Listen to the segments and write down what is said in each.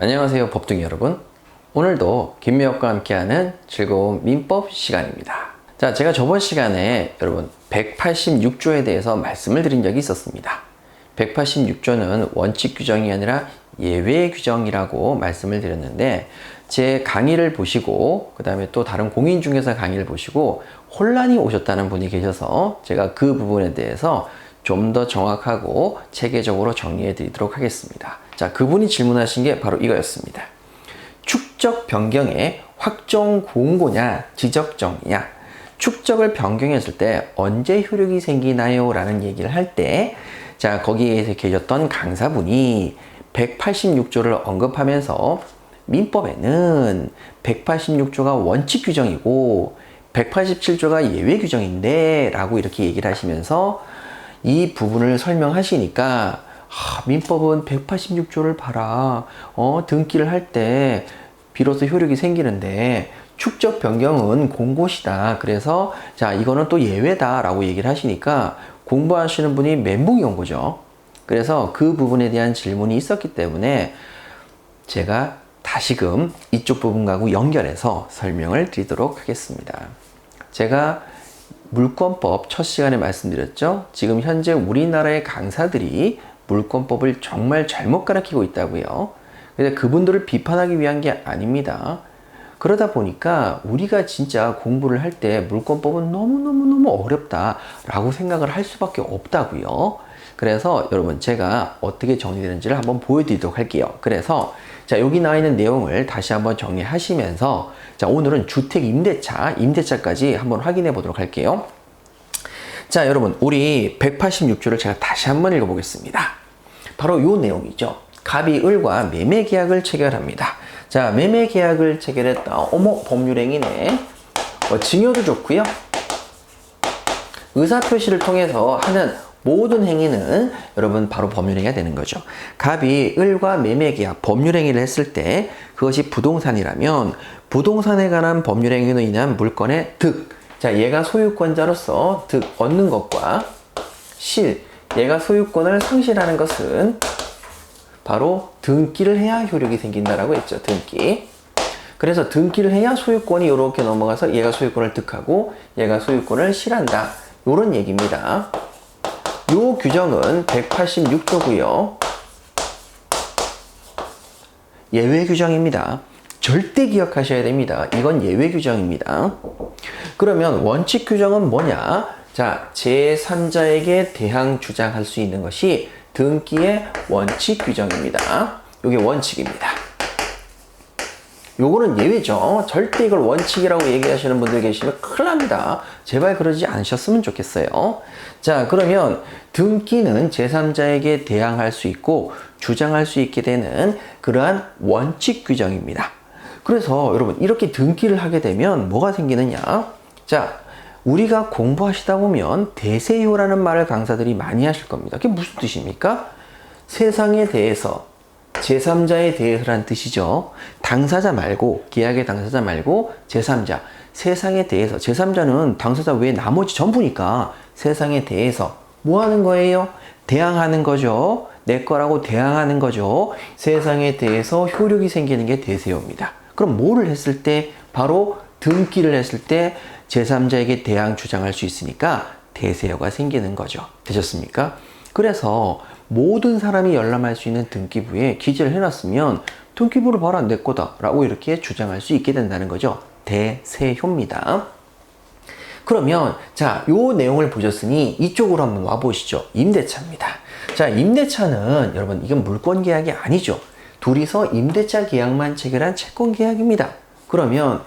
안녕하세요, 법둥이 여러분. 오늘도 김미혁과 함께하는 즐거운 민법 시간입니다. 자, 제가 저번 시간에 여러분 186조에 대해서 말씀을 드린 적이 있었습니다. 186조는 원칙 규정이 아니라 예외 규정이라고 말씀을 드렸는데, 제 강의를 보시고 그 다음에 또 다른 공인중개사 강의를 보시고 혼란이 오셨다는 분이 계셔서 제가 그 부분에 대해서 좀 더 정확하고 체계적으로 정리해 드리도록 하겠습니다. 자, 그분이 질문하신 게 바로 이거였습니다. 축적 변경의 확정 공고냐 지적정이냐, 축적을 변경했을 때 언제 효력이 생기나요? 라는 얘기를 할 때, 자, 거기에 계셨던 강사분이 186조를 언급하면서 민법에는 186조가 원칙 규정이고 187조가 예외 규정인데 라고 이렇게 얘기를 하시면서 이 부분을 설명하시니까 민법은 186조를 봐라, 등기를 할 때 비로소 효력이 생기는데 축적 변경은 공고시다. 그래서 자, 이거는 또 예외다 라고 얘기를 하시니까 공부하시는 분이 멘붕이 온 거죠. 그래서 그 부분에 대한 질문이 있었기 때문에 제가 다시금 이쪽 부분하고 연결해서 설명을 드리도록 하겠습니다. 제가 물권법 첫 시간에 말씀드렸죠. 지금 현재 우리나라의 강사들이 물권법을 정말 잘못 가르치고 있다고요. 그래서 그분들을 비판하기 위한 게 아닙니다. 그러다 보니까 우리가 진짜 공부를 할 때 물권법은 너무너무 어렵다라고 생각을 할 수밖에 없다고요. 그래서 여러분, 제가 어떻게 정리되는지를 한번 보여드리도록 할게요. 그래서 자, 여기 나와 있는 내용을 다시 한번 정리하시면서, 자, 오늘은 주택 임대차까지 한번 확인해 보도록 할게요. 자, 여러분, 우리 186조를 제가 다시 한번 읽어보겠습니다. 바로 요 내용이죠. 갑이 을과 매매 계약을 체결합니다. 자, 매매 계약을 체결했다. 어머, 법률행위네. 증여도 좋고요. 의사표시를 통해서 하는 모든 행위는 여러분 바로 법률행위가 되는 거죠. 갑이 을과 매매계약 법률행위를 했을 때 그것이 부동산이라면 부동산에 관한 법률행위로 인한 물건의 득, 자, 얘가 소유권자로서 득 얻는 것과 실, 얘가 소유권을 상실하는 것은 바로 등기를 해야 효력이 생긴다라고 했죠. 등기. 그래서 등기를 해야 소유권이 이렇게 넘어가서 얘가 소유권을 득하고 얘가 소유권을 실한다, 이런 얘기입니다. 요 규정은 186조고요. 예외 규정입니다. 절대 기억하셔야 됩니다. 이건 예외 규정입니다. 그러면 원칙 규정은 뭐냐? 자, 제3자에게 대항 주장할 수 있는 것이 등기의 원칙 규정입니다. 이게 원칙입니다. 요거는 예외죠. 절대 이걸 원칙이라고 얘기하시는 분들 계시면 큰일 납니다. 제발 그러지 않으셨으면 좋겠어요. 자, 그러면 등기는 제3자에게 대항할 수 있고 주장할 수 있게 되는 그러한 원칙 규정입니다. 그래서 여러분, 이렇게 등기를 하게 되면 뭐가 생기느냐? 자, 우리가 공부하시다 보면 대세효라는 말을 강사들이 많이 하실 겁니다. 그게 무슨 뜻입니까? 세상에 대해서, 제3자에 대해서란 뜻이죠. 당사자 말고, 계약의 당사자 말고 제3자, 세상에 대해서. 제3자는 당사자 외에 나머지 전부니까 세상에 대해서 뭐 하는 거예요? 대항하는 거죠. 내 거라고 대항하는 거죠. 세상에 대해서 효력이 생기는 게 대세효입니다. 그럼 뭐를 했을 때? 바로 등기를 했을 때 제3자에게 대항 주장할 수 있으니까 대세효가 생기는 거죠. 되셨습니까? 그래서 모든 사람이 열람할 수 있는 등기부에 기재를 해놨으면 등기부를 봐라, 내 거다 라고 이렇게 주장할 수 있게 된다는 거죠. 대세효입니다. 그러면 자, 요 내용을 보셨으니 이쪽으로 한번 와보시죠. 임대차입니다. 자, 임대차는 여러분, 이건 물권 계약이 아니죠. 둘이서 임대차 계약만 체결한 채권 계약입니다. 그러면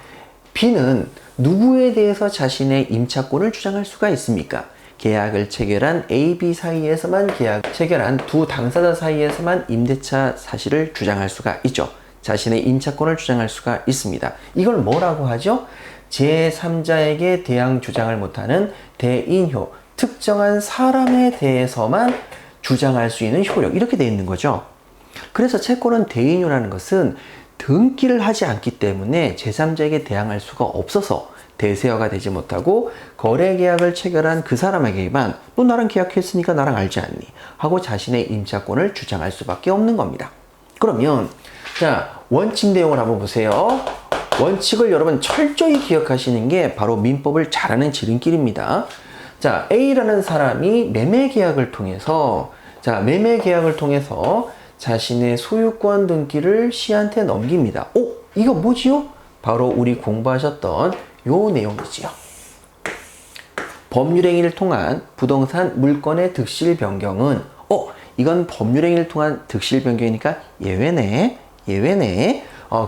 B는 누구에 대해서 자신의 임차권을 주장할 수가 있습니까? 계약을 체결한 A, B 사이에서만 체결한 두 당사자 사이에서만 임대차 사실을 주장할 수가 있죠. 자신의 임차권을 주장할 수가 있습니다. 이걸 뭐라고 하죠? 제3자에게 대항 주장을 못하는 대인효, 특정한 사람에 대해서만 주장할 수 있는 효력, 이렇게 되어 있는 거죠. 그래서 채권은 대인효라는 것은 등기를 하지 않기 때문에 제3자에게 대항할 수가 없어서 대세화가 되지 못하고 거래계약을 체결한 그 사람에게만 너 나랑 계약했으니까 나랑 알지 않니? 하고 자신의 임차권을 주장할 수밖에 없는 겁니다. 그러면 자, 원칙 내용을 한번 보세요. 원칙을 여러분 철저히 기억하시는 게 바로 민법을 잘하는 지름길입니다. 자, A라는 사람이 매매 계약을 통해서 자신의 소유권 등기를 C한테 넘깁니다. 이거 뭐지요? 바로 우리 공부하셨던 요 내용이지요. 법률행위를 통한 부동산 물권의 득실 변경은 이건 법률행위를 통한 득실 변경이니까 예외네.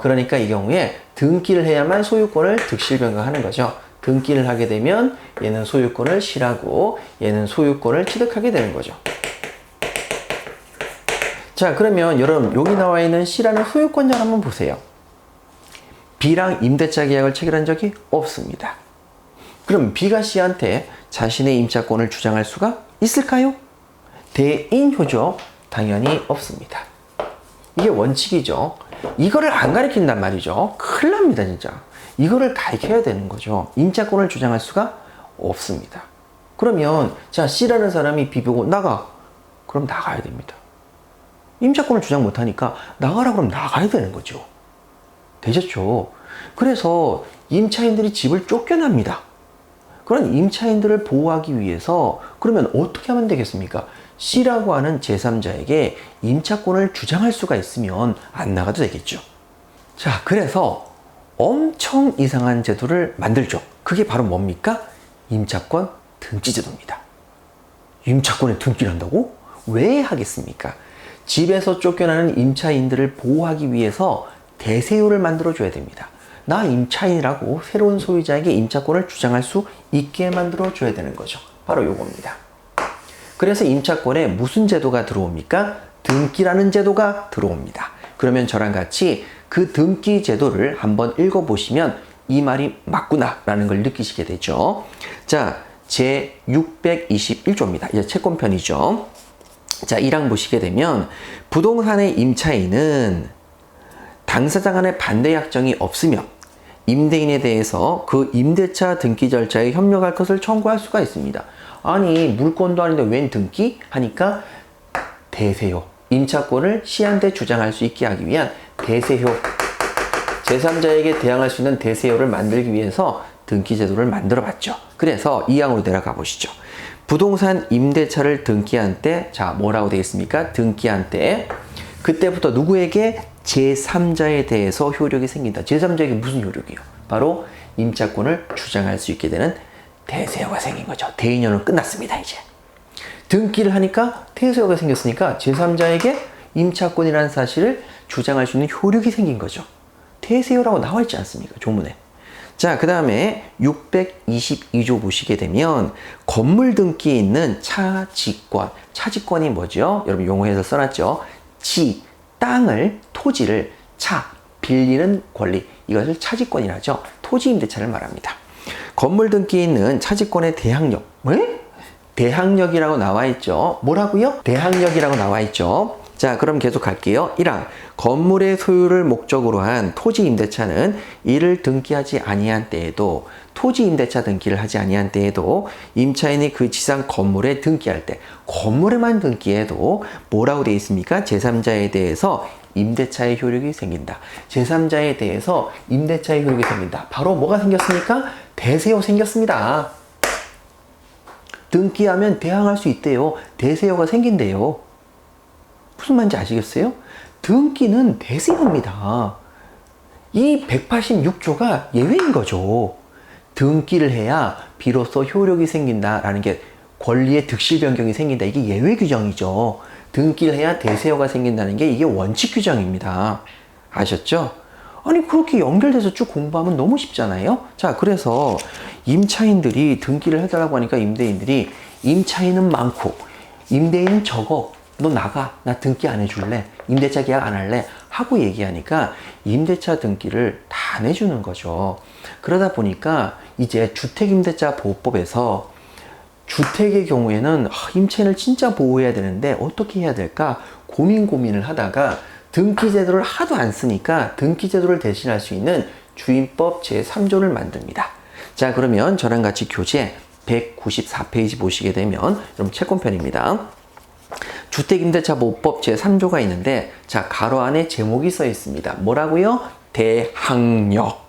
그러니까 이 경우에 등기를 해야만 소유권을 득실 변경하는 거죠. 등기를 하게 되면 얘는 소유권을 C라고 얘는 소유권을 취득하게 되는 거죠. 자, 그러면 여러분 여기 나와 있는 C라는 소유권자를 한번 보세요. B랑 임대차 계약을 체결한 적이 없습니다. 그럼 B가 C한테 자신의 임차권을 주장할 수가 있을까요? 대인효죠. 당연히 없습니다. 이게 원칙이죠. 이거를 안 가르친단 말이죠. 큰일 납니다, 진짜. 이거를 가르쳐야 되는 거죠. 임차권을 주장할 수가 없습니다. 그러면 자, C라는 사람이 B 보고 나가. 그럼 나가야 됩니다. 임차권을 주장 못하니까 나가라 그러면 나가야 되는 거죠. 되셨죠? 그래서 임차인들이 집을 쫓겨납니다. 그런 임차인들을 보호하기 위해서 그러면 어떻게 하면 되겠습니까? C라고 하는 제3자에게 임차권을 주장할 수가 있으면 안 나가도 되겠죠. 자, 그래서 엄청 이상한 제도를 만들죠. 그게 바로 뭡니까? 임차권 등기 제도입니다. 임차권에 등기를 한다고? 왜 하겠습니까? 집에서 쫓겨나는 임차인들을 보호하기 위해서 대세요를 만들어줘야 됩니다. 나 임차인이라고 새로운 소유자에게 임차권을 주장할 수 있게 만들어줘야 되는 거죠. 바로 요겁니다. 그래서 임차권에 무슨 제도가 들어옵니까? 등기라는 제도가 들어옵니다. 그러면 저랑 같이 그 등기 제도를 한번 읽어보시면 이 말이 맞구나 라는 걸 느끼시게 되죠. 자, 제 621조입니다. 이제 채권편이죠. 자, 1항 보시게 되면 부동산의 임차인은 당사자 간의 반대 약정이 없으면 임대인에 대해서 그 임대차 등기 절차에 협력할 것을 청구할 수가 있습니다. 아니, 물권도 아닌데 웬 등기? 하니까 대세요. 임차권을 C한테 주장할 수 있게 하기 위한 대세효. 제3자에게 대항할 수 있는 대세효를 만들기 위해서 등기 제도를 만들어 봤죠. 그래서 2항으로 내려가 보시죠. 부동산 임대차를 등기한 때, 자, 뭐라고 되겠습니까? 등기한 때, 그때부터 누구에게? 제3자에 대해서 효력이 생긴다. 제3자에게 무슨 효력이요? 바로 임차권을 주장할 수 있게 되는 대세효가 생긴 거죠. 대인효는 끝났습니다, 이제. 등기를 하니까 대세효가 생겼으니까 제3자에게 임차권이라는 사실을 주장할 수 있는 효력이 생긴 거죠. 대세효라고 나와 있지 않습니까? 조문에. 자, 그 다음에 622조 보시게 되면 건물 등기에 있는 차지권. 차지권이 뭐죠? 여러분 용어에서 써놨죠. 땅을, 토지를 빌리는 권리. 이것을 차지권이라 하죠. 토지 임대차를 말합니다. 건물 등기에 있는 차지권의 대항력. 왜? 대항력이라고 나와 있죠. 뭐라고요? 대항력이라고 나와 있죠. 자, 그럼 계속 갈게요. 1항. 건물의 소유를 목적으로 한 토지 임대차는 이를 등기하지 아니한 때에도 토지 임대차 등기를 하지 아니한 때에도 임차인이 그 지상 건물에 등기할 때 건물에만 등기해도 뭐라고 되어 있습니까? 제3자에 대해서 임대차의 효력이 생긴다. 제3자에 대해서 임대차의 효력이 생긴다. 바로 뭐가 생겼습니까? 대세효 생겼습니다. 등기하면 대항할 수 있대요. 대세효가 생긴대요. 무슨 말인지 아시겠어요? 등기는 대세효입니다. 이 186조가 예외인 거죠. 등기를 해야 비로소 효력이 생긴다라는 게 권리의 득실 변경이 생긴다. 이게 예외 규정이죠. 등기를 해야 대세효가 생긴다는 게 이게 원칙 규정입니다. 아셨죠? 아니, 그렇게 연결돼서 쭉 공부하면 너무 쉽잖아요. 자, 그래서 임차인들이 등기를 해달라고 하니까 임대인들이 임차인은 많고 임대인은 적어. 너 나가. 나 등기 안 해줄래. 임대차 계약 안 할래. 하고 얘기하니까 임대차 등기를 다 안 해주는 거죠. 그러다 보니까 이제 주택임대차보호법에서 주택의 경우에는 임차인을 진짜 보호해야 되는데 어떻게 해야 될까 고민을 하다가 등기제도를 하도 안 쓰니까 등기제도를 대신할 수 있는 주임법 제3조를 만듭니다. 자, 그러면 저랑 같이 교재 194페이지 보시게 되면 여러분 채권편입니다. 주택임대차보호법 제3조가 있는데, 자, 가로 안에 제목이 써 있습니다. 뭐라고요? 대항력.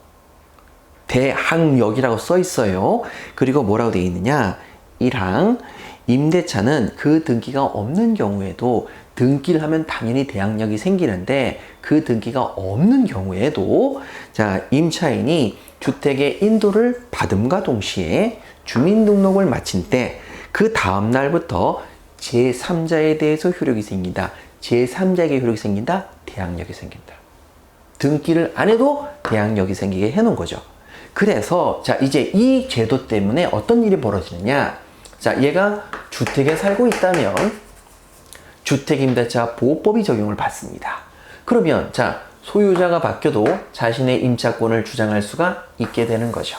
대항력이라고 써 있어요. 그리고 뭐라고 되어 있느냐? 1항, 임대차는 그 등기가 없는 경우에도 등기를 하면 당연히 대항력이 생기는데, 그 등기가 없는 경우에도, 자, 임차인이 주택의 인도를 받음과 동시에 주민등록을 마친 때 그 다음 날부터 제3자에 대해서 효력이 생긴다. 제3자에게 효력이 생긴다. 대항력이 생긴다. 등기를 안 해도 대항력이 생기게 해놓은 거죠. 그래서 자, 이제 이 제도 때문에 어떤 일이 벌어지느냐. 자, 얘가 주택에 살고 있다면 주택임대차 보호법이 적용을 받습니다. 그러면 자, 소유자가 바뀌어도 자신의 임차권을 주장할 수가 있게 되는 거죠.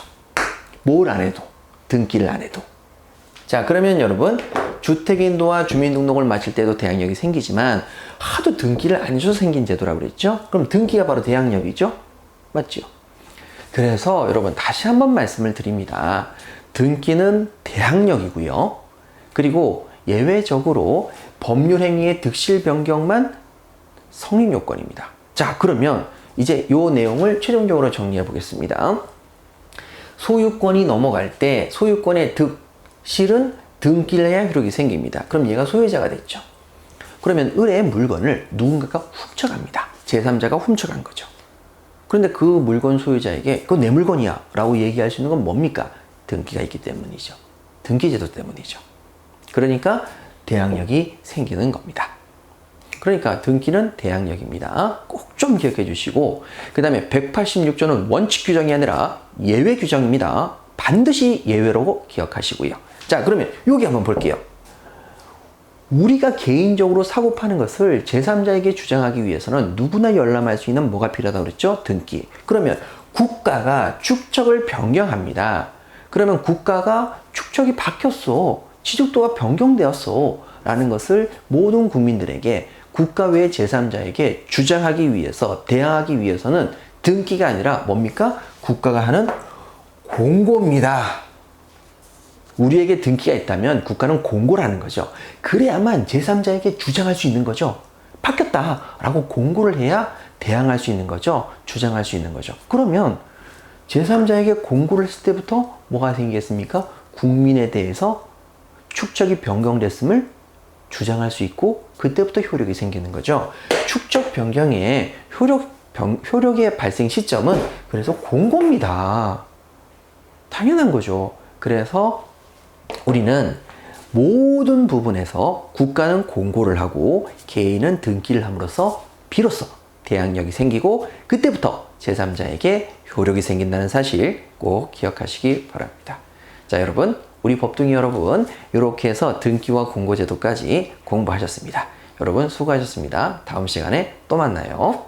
뭘 안 해도, 등기를 안 해도. 자, 그러면 여러분, 주택인도와 주민등록을 마칠 때도 대항력이 생기지만 하도 등기를 안 해줘서 생긴 제도라고 그랬죠? 그럼 등기가 바로 대항력이죠? 맞죠? 그래서 여러분 다시 한번 말씀을 드립니다. 등기는 대항력이고요. 그리고 예외적으로 법률행위의 득실 변경만 성립 요건입니다. 자, 그러면 이제 이 내용을 최종적으로 정리해 보겠습니다. 소유권이 넘어갈 때 소유권의 득실은 등기를 해야 효력이 생깁니다. 그럼 얘가 소유자가 됐죠. 그러면 을의 물건을 누군가가 훔쳐갑니다. 제3자가 훔쳐간 거죠. 그런데 그 물건 소유자에게 그거 내 물건이야 라고 얘기할 수 있는 건 뭡니까? 등기가 있기 때문이죠. 등기제도 때문이죠. 그러니까 대항력이 생기는 겁니다. 그러니까 등기는 대항력입니다. 꼭 좀 기억해 주시고, 그 다음에 186조는 원칙 규정이 아니라 예외 규정입니다. 반드시 예외로 기억하시고요. 자, 그러면 여기 한번 볼게요. 우리가 개인적으로 사고 파는 것을 제3자에게 주장하기 위해서는 누구나 열람할 수 있는 뭐가 필요하다고 그랬죠? 등기. 그러면 국가가 축척을 변경합니다. 그러면 국가가 축척이 바뀌었어. 취득도가 변경되었어. 라는 것을 모든 국민들에게 국가 외 제3자에게 주장하기 위해서, 대항하기 위해서는 등기가 아니라 뭡니까? 국가가 하는 공고입니다. 우리에게 등기가 있다면 국가는 공고를 하는 거죠. 그래야만 제3자에게 주장할 수 있는 거죠. 바뀌었다라고 공고를 해야 대항할 수 있는 거죠. 주장할 수 있는 거죠. 그러면 제3자에게 공고를 했을 때부터 뭐가 생기겠습니까? 국민에 대해서 축척이 변경됐음을 주장할 수 있고 그때부터 효력이 생기는 거죠. 축척 변경의 효력의 발생 시점은 그래서 공고입니다. 당연한 거죠. 그래서 우리는 모든 부분에서 국가는 공고를 하고 개인은 등기를 함으로써 비로소 대항력이 생기고 그때부터 제3자에게 효력이 생긴다는 사실 꼭 기억하시기 바랍니다. 자, 여러분, 우리 법둥이 여러분, 이렇게 해서 등기와 공고제도까지 공부하셨습니다. 여러분 수고하셨습니다. 다음 시간에 또 만나요.